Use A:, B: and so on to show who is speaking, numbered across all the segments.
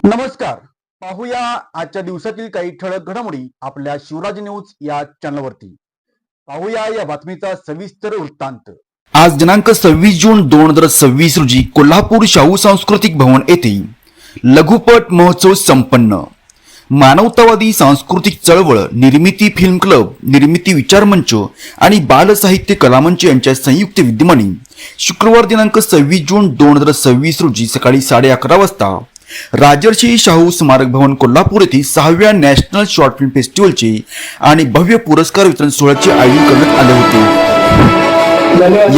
A: नमस्कार. पाहूया आजच्या दिवसातील काही ठळक घडामोडी आपल्या शिवराज न्यूज या चॅनलवरती. पाहूया या बातमीचा सविस्तर वृत्तांत.
B: आज दिनांक 26 जून 2026 रोजी कोल्हापूर शाहू सांस्कृतिक भवन येथे लघुपट महोत्सव संपन्न. मानवतावादी सांस्कृतिक चळवळ, निर्मिती फिल्म क्लब, निर्मिती विचार मंच आणि बाल साहित्य कलामंच यांच्या संयुक्त विद्यमाने शुक्रवार दिनांक 26 जून 2026 रोजी सकाळी 11:30 वाजता राजर्षी शाहू स्मारक भवन कोल्हापूर येथे 6व्या नॅशनल शॉर्ट फिल्म फेस्टिवलचे आणि भव्य पुरस्कार वितरण सोहळ्याचे आयोजन करण्यात आले होते.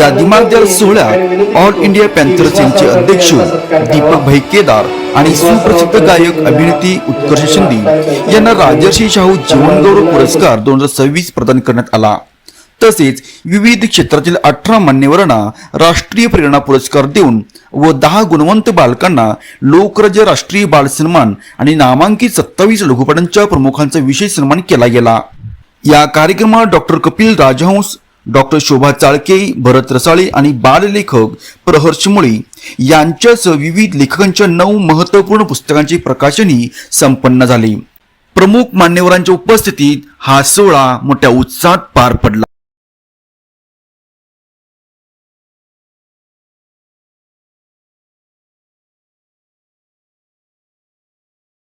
B: या दिमागदार सोहळ्यात ऑल इंडिया पॅन्थर्स यांचे अध्यक्ष दीपक भाई केदार आणि सुप्रसिद्ध गायक अभिनेत्री उत्कर्ष शिंदे यांना राजर्षी शाहू जीवनगौरव पुरस्कार 2026 प्रदान करण्यात आला. तसेच विविध क्षेत्रातील 18 मान्यवरांना राष्ट्रीय प्रेरणा पुरस्कार देऊन व 10 गुणवंत बालकांना लोकराज्य राष्ट्रीय बाल सन्मान आणि नामांकित 27 लघुपटांच्या प्रमुखांचा विशेष सन्मान केला गेला. या कार्यक्रमात डॉक्टर कपिल राजहंस, डॉक्टर शोभा चाळके, भरत रसाळे आणि बाललेखक प्रहर्ष मुळे यांच्यासह विविध लेखकांच्या 9 महत्त्वपूर्ण पुस्तकांचे प्रकाशनही संपन्न झाले. प्रमुख मान्यवरांच्या उपस्थितीत हा सोहळा मोठ्या उत्साहात पार पडला.